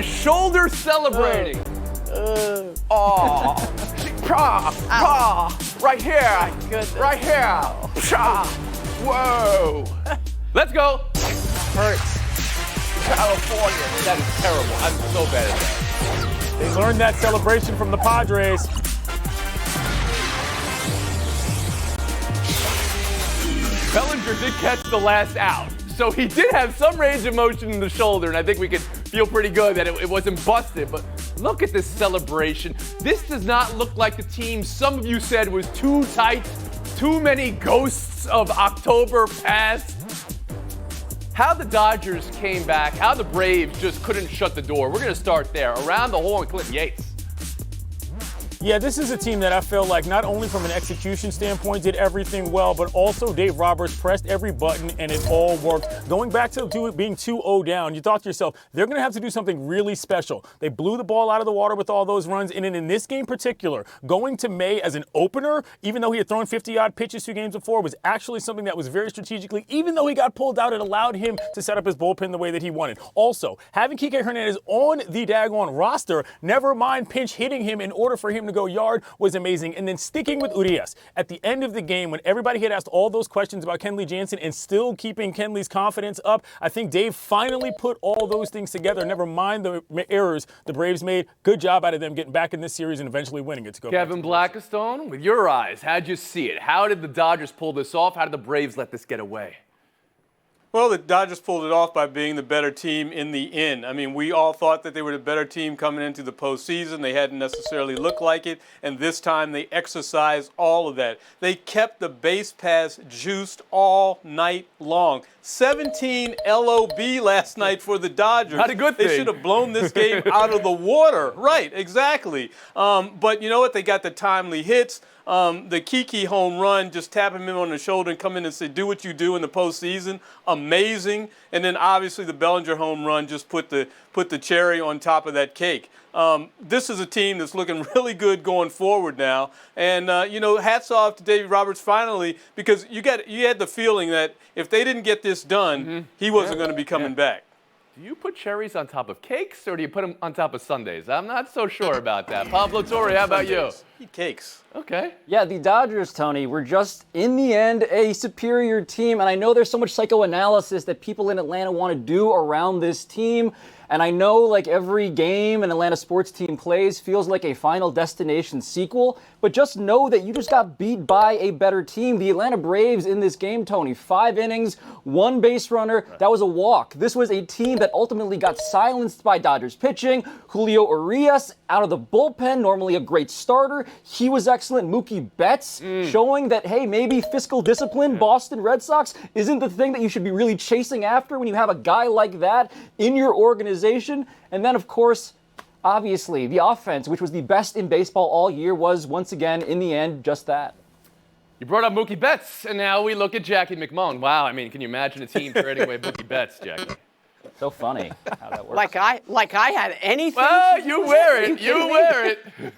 Shoulder celebrating. Right here. Right here. Whoa. Let's go. Hurts. California. That is terrible. I'm so bad at that. They learned that celebration from the Padres. Bellinger did catch the last out. So he did have some range of motion in the shoulder, and I think we could feel pretty good that it wasn't busted. But look at this celebration. This does not look like the team some of you said was too tight, too many ghosts of October past. How the Dodgers came back, how the Braves just couldn't shut the door. We're going to start there. Around the horn, Clint Yates. Yeah, this is a team that I feel like not only from an execution standpoint did everything well, but also Dave Roberts pressed every button and it all worked. Going back to being 2-0 down, you thought to yourself, they're going to have to do something really special. They blew the ball out of the water with all those runs, and in this game in particular, going to May as an opener, even though he had thrown 50-odd pitches 2 games before, was actually something that was very strategically, even though he got pulled out, it allowed him to set up his bullpen the way that he wanted. Also, having Kike Hernandez on the daggone roster, never mind pinch hitting him in order for him to go yard, was amazing. And then sticking with Urias at the end of the game when everybody had asked all those questions about Kenley Jansen and still keeping Kenley's confidence up, I think Dave finally put all those things together. Never mind the errors the Braves made. Good job out of them getting back in this series and eventually winning it to go. Kevin Blackistone, with your eyes, how'd you see it? How did the Dodgers pull this off? How did the Braves let this get away? Well, the Dodgers pulled it off by being the better team in the end. I mean, we all thought that they were the better team coming into the postseason. They hadn't necessarily looked like it, and this time they exercised all of that. They kept the base pass juiced all night long. 17 LOB last night for the Dodgers. Not a good thing. They should have blown this game out of the water. Right, exactly. But you know what? They got the timely hits. The Kiki home run, just tapping him on the shoulder and come in and say, do what you do in the postseason. Amazing. And then obviously the Bellinger home run just put the cherry on top of that cake. This is a team that's looking really good going forward now. And, hats off to Dave Roberts finally, because you had the feeling that if they didn't get this done, he wasn't going to be coming back. Do you put cherries on top of cakes, or do you put them on top of sundaes? I'm not so sure about that. Pablo Torre, how about you? Eat cakes. Okay. Yeah, the Dodgers, Tony, were just, in the end, a superior team. And I know there's so much psychoanalysis that people in Atlanta want to do around this team. And I know, like, every game an Atlanta sports team plays feels like a Final Destination sequel. But just know that you just got beat by a better team. The Atlanta Braves in this game, Tony, 5 innings, 1 base runner. That was a walk. This was a team that ultimately got silenced by Dodgers pitching. Julio Urias out of the bullpen, normally a great starter. He was excellent. Mookie Betts showing that, hey, maybe fiscal discipline, Boston Red Sox, isn't the thing that you should be really chasing after when you have a guy like that in your organization. And then, of course, obviously, the offense, which was the best in baseball all year, was once again, in the end, just that. You brought up Mookie Betts, and now we look at Jackie McMullen. Wow, I mean, can you imagine a team trading away Mookie Betts, Jackie? So funny how that works. Like I had anything. Well, you wear it. You wear it.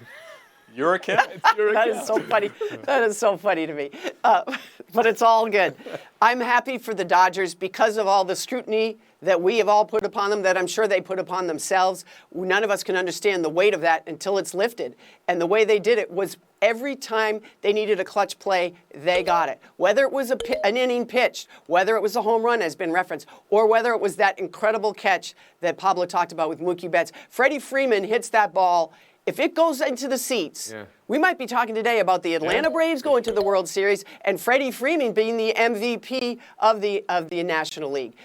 You're a cat. That is so funny. That is so funny to me. But it's all good. I'm happy for the Dodgers because of all the scrutiny that we have all put upon them, that I'm sure they put upon themselves. None of us can understand the weight of that until it's lifted. And the way they did it was every time they needed a clutch play, they got it. Whether it was an inning pitched, whether it was a home run, has been referenced, or whether it was that incredible catch that Pablo talked about with Mookie Betts. Freddie Freeman hits that ball. If it goes into the seats, we might be talking today about the Atlanta Braves going to the World Series and Freddie Freeman being the MVP of the National League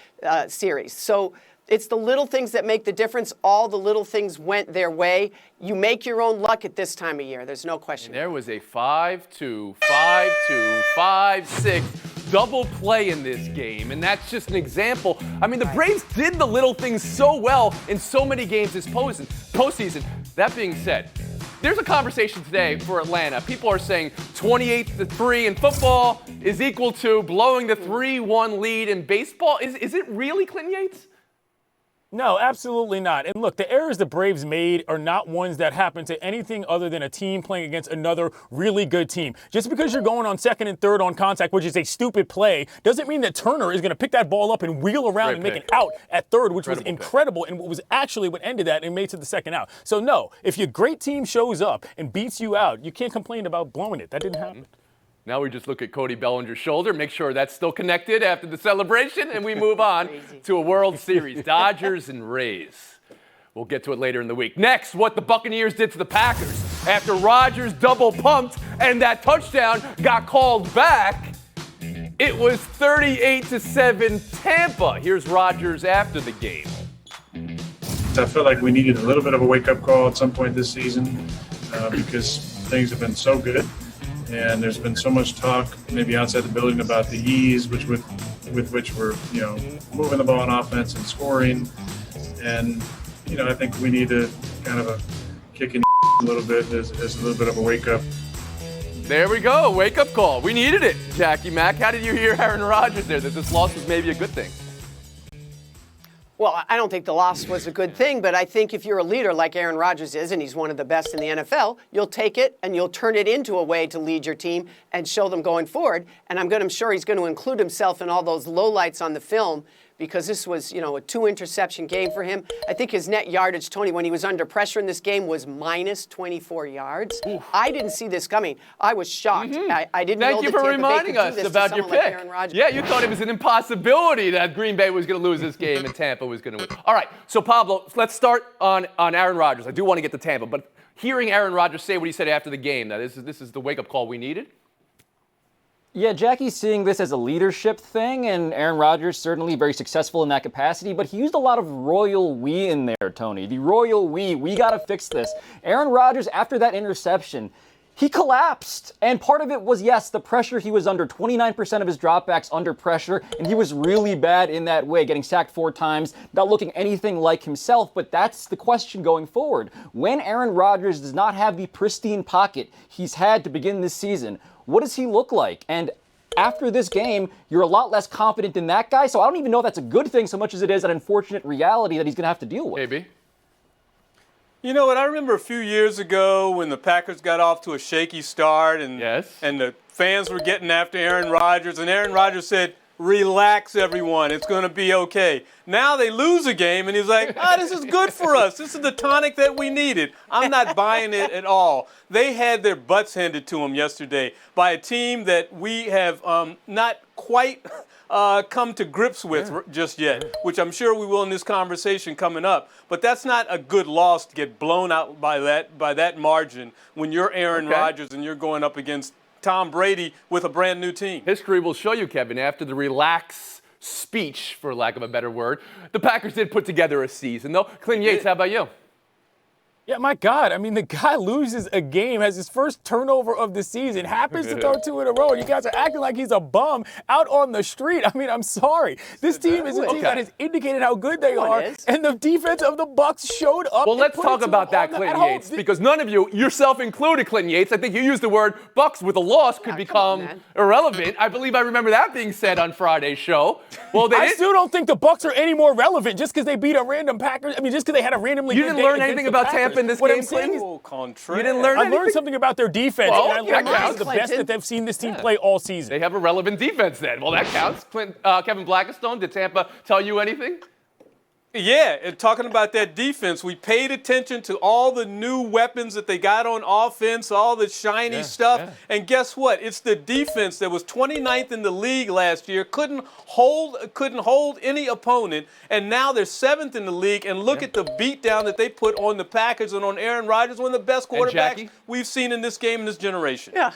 Series. So it's the little things that make the difference. All the little things went their way. You make your own luck at this time of year. There's no question. And there was a 5-2, 5-2, 5-6 double play in this game, and that's just an example. I mean, the Braves did the little things so well in so many games this postseason. That being said, there's a conversation today for Atlanta. People are saying 28-3 in football is equal to blowing the 3-1 lead in baseball. Is it really, Clinton Yates? No, absolutely not. And look, the errors the Braves made are not ones that happen to anything other than a team playing against another really good team. Just because you're going on second and third on contact, which is a stupid play, doesn't mean that Turner is going to pick that ball up and wheel around and make an out at third, which was incredible and what was actually what ended that and made it to the second out. So no, if your great team shows up and beats you out, you can't complain about blowing it. That didn't happen. Now we just look at Cody Bellinger's shoulder, make sure that's still connected after the celebration, and we move on to a World Series. Dodgers and Rays. We'll get to it later in the week. Next, what the Buccaneers did to the Packers after Rodgers double pumped and that touchdown got called back. It was 38-7 Tampa. Here's Rodgers after the game. I felt like we needed a little bit of a wake-up call at some point this season because things have been so good. And there's been so much talk, maybe outside the building, about the ease with which we're, moving the ball on offense and scoring. And, I think we need to kind of kick in a little bit as a little bit of a wake up. There we go, wake up call. We needed it, Jackie Mack. How did you hear Aaron Rodgers there, that this loss was maybe a good thing? Well, I don't think the loss was a good thing, but I think if you're a leader like Aaron Rodgers is, and he's one of the best in the NFL, you'll take it and you'll turn it into a way to lead your team and show them going forward. And I'm sure he's going to include himself in all those lowlights on the film because this was, a 2-interception game for him. I think his net yardage, Tony, when he was under pressure in this game was minus 24 yards. Oof. I didn't see this coming. I was shocked. Mm-hmm. I didn't know Thank you for reminding us about your pick. Yeah, you thought it was an impossibility that Green Bay was going to lose this game and Tampa was going to win. All right, so Pablo, let's start on Aaron Rodgers. I do want to get to Tampa, but hearing Aaron Rodgers say what he said after the game, that this is the wake-up call we needed? Yeah, Jackie's seeing this as a leadership thing, and Aaron Rodgers certainly very successful in that capacity, but he used a lot of royal we in there, Tony. The royal we got to fix this. Aaron Rodgers, after that interception, he collapsed. And part of it was, yes, the pressure he was under, 29% of his dropbacks under pressure, and he was really bad in that way, getting sacked 4 times, not looking anything like himself. But that's the question going forward. When Aaron Rodgers does not have the pristine pocket he's had to begin this season, what does he look like? And after this game, you're a lot less confident in that guy, so I don't even know if that's a good thing so much as it is an unfortunate reality that he's going to have to deal with. Maybe. You know what? I remember a few years ago when the Packers got off to a shaky start and the fans were getting after Aaron Rodgers, and Aaron Rodgers said, "Relax, everyone. It's going to be okay." Now they lose a game, and he's like, this is good for us. This is the tonic that we needed. I'm not buying it at all. They had their butts handed to them yesterday by a team that we have not quite come to grips with just yet, which I'm sure we will in this conversation coming up. But that's not a good loss to get blown out by that margin when you're Aaron Rodgers and you're going up against Tom Brady with a brand new team. History will show you, Kevin, after the relax speech, for lack of a better word, the Packers did put together a season, though. Clint Yates, how about you? Yeah, my God. I mean, the guy loses a game, has his first turnover of the season, happens to throw 2 in a row, and you guys are acting like he's a bum out on the street. I mean, I'm sorry. This team is a team that has indicated how good they are, and the defense of the Bucs showed up. Well, let's talk about that, Clinton Yates, because none of you, yourself included, Clinton Yates, I think you used the word Bucs with a loss could become irrelevant. I believe I remember that being said on Friday's show. Well, I still don't think the Bucs are any more relevant just because they beat a random Packers. I mean, just because they had a randomly good day. You didn't learn anything about Tampa in this game, Clinton? You didn't learn anything? I learned something about their defense, and I learned that it's the best that they've seen this team play all season. They have a relevant defense then. Well, that counts. Kevin Blackistone, did Tampa tell you anything? Yeah, and talking about that defense, we paid attention to all the new weapons that they got on offense, all the shiny stuff. And guess what? It's the defense that was 29th in the league last year, couldn't hold any opponent, and now they're 7th in the league. And look at the beatdown that they put on the Packers and on Aaron Rodgers, one of the best quarterbacks we've seen in this game in this generation. Yeah.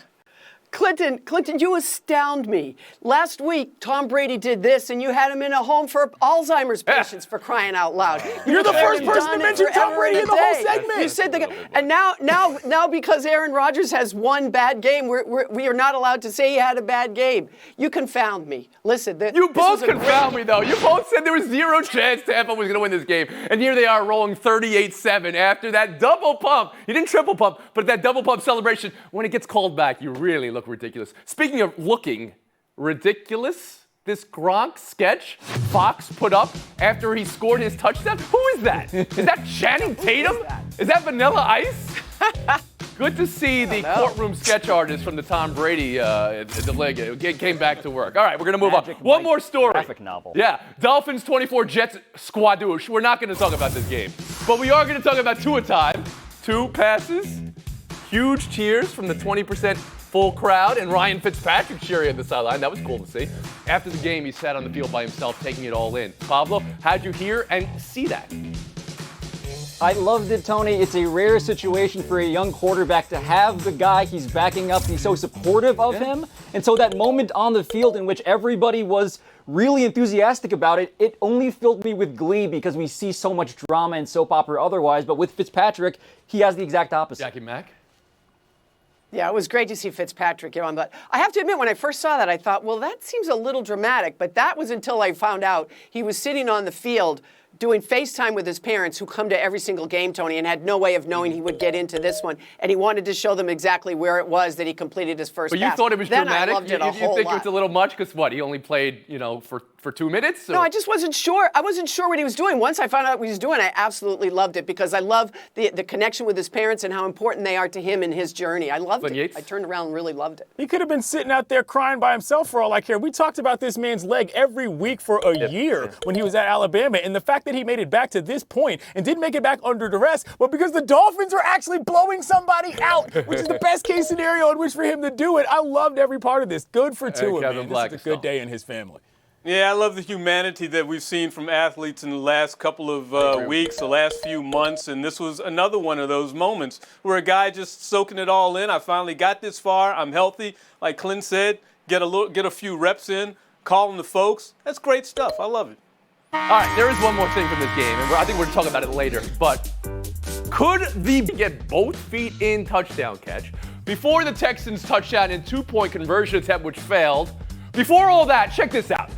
Clinton, you astound me. Last week, Tom Brady did this, and you had him in a home for Alzheimer's patients, for crying out loud. You're the first person to mention Tom Brady in the whole segment. You said and now because Aaron Rodgers has one bad game, we are not allowed to say he had a bad game. You confound me. Listen, you both confound me, though. You both said there was 0 chance Tampa was going to win this game, and here they are rolling 38-7 after that double pump. You didn't triple pump, but that double pump celebration, when it gets called back, you really look ridiculous. Speaking of looking ridiculous, this Gronk sketch Fox put up after he scored his touchdown? Who is that? Is that Channing Tatum? Is that Vanilla Ice? Good to see the courtroom sketch artist from the Tom Brady the league came back to work. All right, we're going to move Magic on. One Mike more story. graphic novel. Yeah, Dolphins 24, Jets squadouche. We're not going to talk about this game, but we are going to talk about two a time. 2 passes, huge cheers from the 20% full crowd, and Ryan Fitzpatrick cheering at the sideline. That was cool to see. After the game, he sat on the field by himself, taking it all in. Pablo, how'd you hear and see that? I loved it, Tony. It's a rare situation for a young quarterback to have the guy he's backing up be so supportive of him. And so that moment on the field in which everybody was really enthusiastic about it, it only filled me with glee because we see so much drama and soap opera otherwise. But with Fitzpatrick, he has the exact opposite. Jackie Mack? Yeah, it was great to see Fitzpatrick get on. But I have to admit, when I first saw that, I thought, well, that seems a little dramatic. But that was until I found out he was sitting on the field doing FaceTime with his parents who come to every single game, Tony, and had no way of knowing he would get into this one. And he wanted to show them exactly where it was that he completed his first But pass. you thought it was then dramatic? I loved it a you whole think lot. it was a little much? Because what, he only played, for 2 minutes? No, I just wasn't sure. I wasn't sure what he was doing. Once I found out what he was doing, I absolutely loved it because I love the connection with his parents and how important they are to him in his journey. I loved Glenn it. Yates? I turned around and really loved it. He could have been sitting out there crying by himself for all I care. We talked about this man's leg every week for a year when he was at Alabama. And the fact that he made it back to this point and didn't make it back under duress, but because the Dolphins are actually blowing somebody out, which is the best case scenario in which for him to do it. I loved every part of this. Good for Tua, Kevin man. Black This is is a good day in his family. Yeah, I love the humanity that we've seen from athletes in the last couple of weeks, the last few months, and this was another one of those moments where a guy just soaking it all in. I finally got this far. I'm healthy. Like Clint said, get a few reps in, calling the folks. That's great stuff. I love it. All right, there is one more thing from this game, and I think we're talking about it later, but could the get both feet in touchdown catch before the Texans touchdown and 2-point conversion attempt, which failed? Before all that, check this out.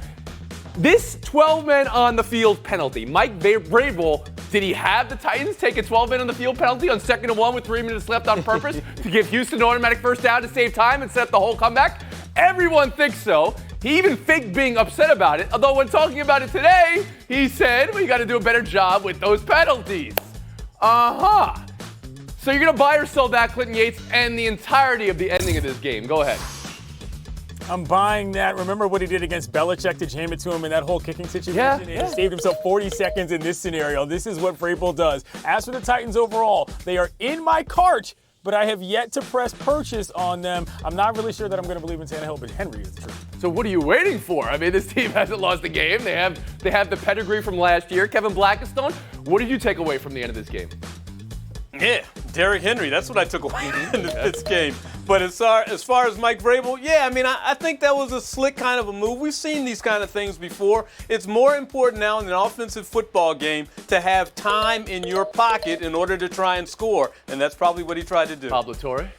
This 12 men on the field penalty, Mike Vrabel, did he have the Titans take a 12 men on the field penalty on 2nd and 1 with 3 minutes left on purpose to give Houston an automatic first down to save time and set up the whole comeback? Everyone thinks so. He even faked being upset about it, although when talking about it today, he said, we got to do a better job with those penalties. So you're going to buy or sell that, Clinton Yates, and the entirety of the ending of this game. Go ahead. I'm buying that. Remember what he did against Belichick to jam it to him in that whole kicking situation? Yeah. He saved himself 40 seconds in this scenario. This is what Vrabel does. As for the Titans overall, they are in my cart, but I have yet to press purchase on them. I'm not really sure that I'm going to believe in Tannehill, but Henry is the truth. So what are you waiting for? I mean, this team hasn't lost a game. They have the pedigree from last year. Kevin Blackistone, what did you take away from the end of this game? Yeah, Derrick Henry. That's what I took away in this game. But as far as Mike Vrabel, yeah, I mean, I think that was a slick kind of a move. We've seen these kind of things before. It's more important now in an offensive football game to have time in your pocket in order to try and score. And that's probably what he tried to do. Pablo Torre?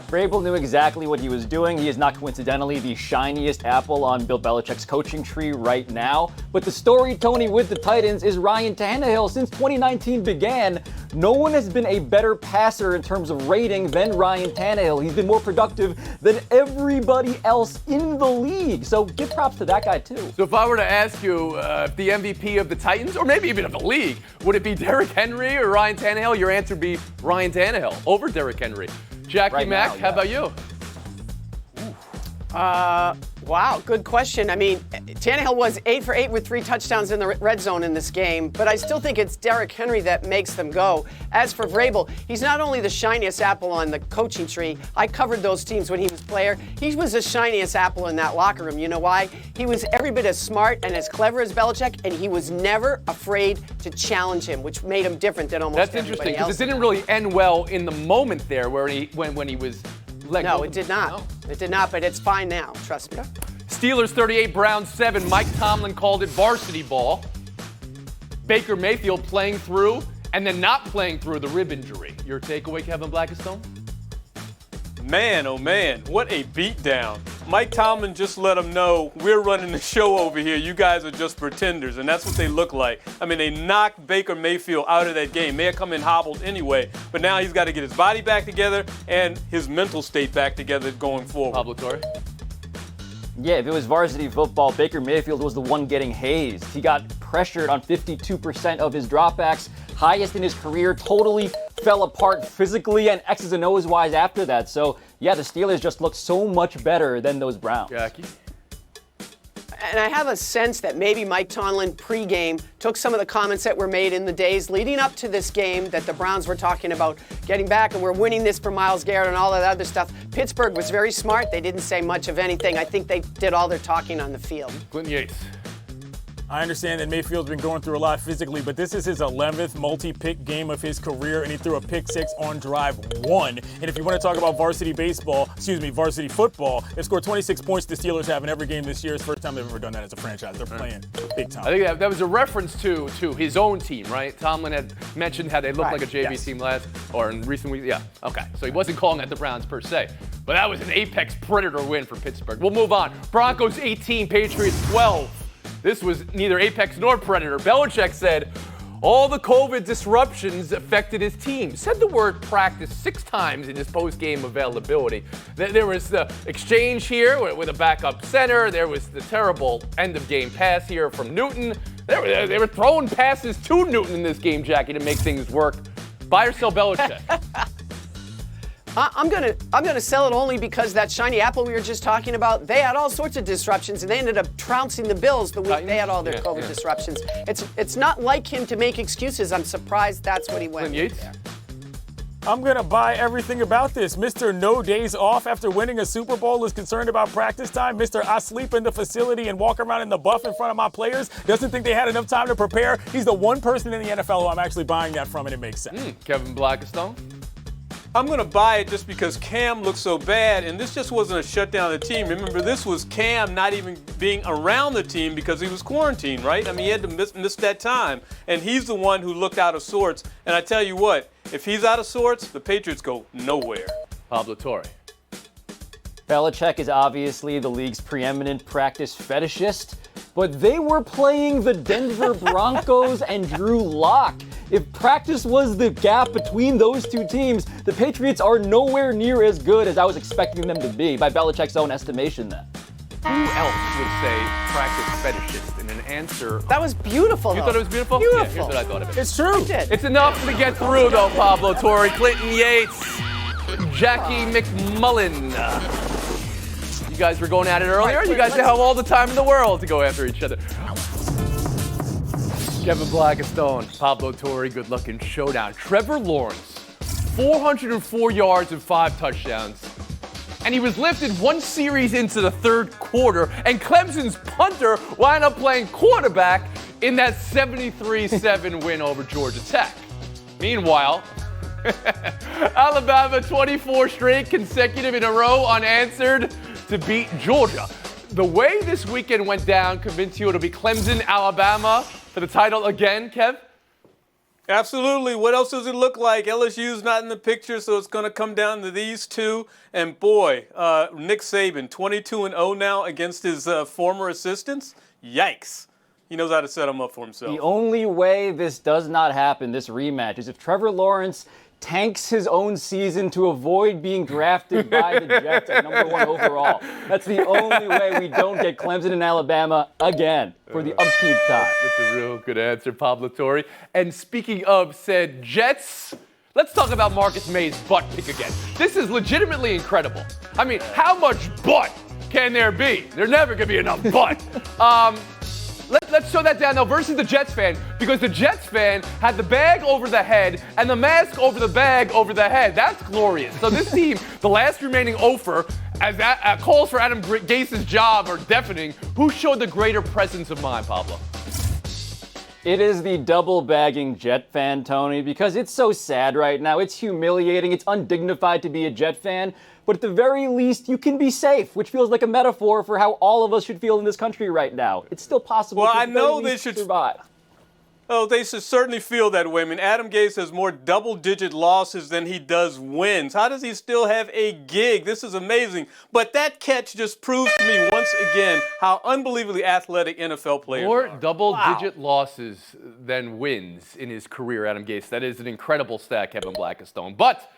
Vrabel knew exactly what he was doing. He is not coincidentally the shiniest apple on Bill Belichick's coaching tree right now. But the story, Tony, with the Titans is Ryan Tannehill. Since 2019 began, no one has been a better passer in terms of rating than Ryan Tannehill. He's been more productive than everybody else in the league. So give props to that guy, too. So if I were to ask you if the MVP of the Titans, or maybe even of the league, would it be Derrick Henry or Ryan Tannehill? Your answer would be Ryan Tannehill over Derrick Henry. Jackie Right Mack, now, yeah. how about you? Wow, good question. I mean, Tannehill was 8 for 8 with 3 touchdowns in the red zone in this game, but I still think it's Derrick Henry that makes them go. As for Vrabel, he's not only the shiniest apple on the coaching tree. I covered those teams when he was player. He was the shiniest apple in that locker room. You know why? He was every bit as smart and as clever as Belichick, and he was never afraid to challenge him, which made him different than almost That's everybody interesting, because else. it didn't really end well in the moment there when he was let go. No, it did not. It did not, but it's fine now. Trust me. Steelers 38, Browns 7. Mike Tomlin called it varsity ball. Baker Mayfield playing through and then not playing through the rib injury. Your takeaway, Kevin Blackistone? Man, oh man, what a beatdown. Mike Tomlin just let them know, we're running the show over here. You guys are just pretenders, and that's what they look like. I mean, they knocked Baker Mayfield out of that game. May have come in hobbled anyway, but now he's got to get his body back together and his mental state back together going forward. Pablo Torre? Yeah, if it was varsity football, Baker Mayfield was the one getting hazed. He got pressured on 52% of his dropbacks, highest in his career, totally fell apart physically and X's and O's wise after that. So, yeah, the Steelers just look so much better than those Browns. Jackie? And I have a sense that maybe Mike Tomlin pregame took some of the comments that were made in the days leading up to this game that the Browns were talking about getting back and we're winning this for Myles Garrett and all that other stuff. Pittsburgh was very smart. They didn't say much of anything. I think they did all their talking on the field. Clinton Yates. I understand that Mayfield's been going through a lot physically, but this is his 11th multi-pick game of his career, and he threw a pick six on drive 1. And if you want to talk about varsity football, they've scored 26 points the Steelers have in every game this year. It's the first time they've ever done that as a franchise. They're playing big time. I think that was a reference to his own team, right? Tomlin had mentioned how they looked like a JV team in recent weeks. Yeah, okay. So he wasn't calling out the Browns per se. But that was an apex predator win for Pittsburgh. We'll move on. Broncos 18, Patriots 12. This was neither apex nor predator. Belichick said all the COVID disruptions affected his team. Said the word practice 6 times in his post-game availability. There was the exchange here with a backup center. There was the terrible end-of-game pass here from Newton. They were throwing passes to Newton in this game, Jackie, to make things work. Buy or sell Belichick? I'm gonna sell it only because that shiny apple we were just talking about, they had all sorts of disruptions and they ended up trouncing the Bills the week they had all their COVID disruptions. It's not like him to make excuses. I'm surprised that's what he went with there. I'm going to buy everything about this. Mr. No Days Off after winning a Super Bowl is concerned about practice time. Mr. I sleep in the facility and walk around in the buff in front of my players. Doesn't think they had enough time to prepare. He's the one person in the NFL who I'm actually buying that from, and it makes sense. Kevin Blackstone? I'm going to buy it just because Cam looked so bad, and this just wasn't a shutdown of the team. Remember, this was Cam not even being around the team because he was quarantined, right? I mean, he had to miss that time, and he's the one who looked out of sorts. And I tell you what, if he's out of sorts, the Patriots go nowhere. Pablo Torre. Belichick is obviously the league's preeminent practice fetishist, but they were playing the Denver Broncos and Drew Lock. If practice was the gap between those two teams, the Patriots are nowhere near as good as I was expecting them to be, by Belichick's own estimation then. Who else would say practice fetishist in an answer? That was beautiful. You thought it was beautiful? Beautiful. Yeah, here's what I thought of it. It's true. It's enough to get through, though, Pablo Torre, Clinton Yates, Jackie McMullen. You guys were going at it earlier. You guys have all the time in the world to go after each other. Kevin Blackstone, Pablo Torre, good-looking showdown. Trevor Lawrence, 404 yards and 5 touchdowns. And he was lifted one series into the third quarter, and Clemson's punter wound up playing quarterback in that 73-7 win over Georgia Tech. Meanwhile, Alabama 24 straight consecutive in a row unanswered to beat Georgia. The way this weekend went down convinced you it'll be Clemson, Alabama for the title again, Kev? Absolutely. What else does it look like? LSU's not in the picture, so it's going to come down to these two. And boy, Nick Saban, 22-0 now against his former assistants. Yikes. He knows how to set them up for himself. The only way this does not happen, this rematch, is if Trevor Lawrence tanks his own season to avoid being drafted by the Jets at number 1 overall. That's the only way we don't get Clemson and Alabama again for the umpteenth time. That's a real good answer, Pablo Torre. And speaking of said Jets, let's talk about Marcus May's butt pick again. This is legitimately incredible. I mean, how much butt can there be? There's never going to be enough butt. Let's show that down now versus the Jets fan, because the Jets fan had the bag over the head and the mask over the bag over the head. That's glorious. So this team, the last remaining offer, as that calls for Adam Gase's job are deafening. Who showed the greater presence of mind, Pablo? It is the double bagging Jet fan, Tony, because it's so sad right now. It's humiliating. It's undignified to be a Jet fan. But at the very least, you can be safe, which feels like a metaphor for how all of us should feel in this country right now. It's still possible well, to I know they should survive. Oh, they should certainly feel that way. I mean, Adam Gase has more double-digit losses than he does wins. How does he still have a gig? This is amazing. But that catch just proves to me once again how unbelievably athletic NFL players are. More double-digit losses than wins in his career, Adam Gase. That is an incredible stat, Kevin Blackstone. But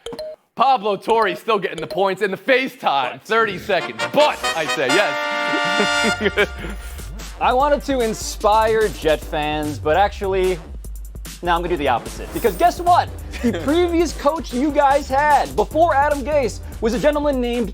Pablo Torre's still getting the points and the FaceTime, 30 seconds. But I say yes. I wanted to inspire Jet fans, but actually, now I'm going to do the opposite. Because guess what? The previous coach you guys had before Adam Gase was a gentleman named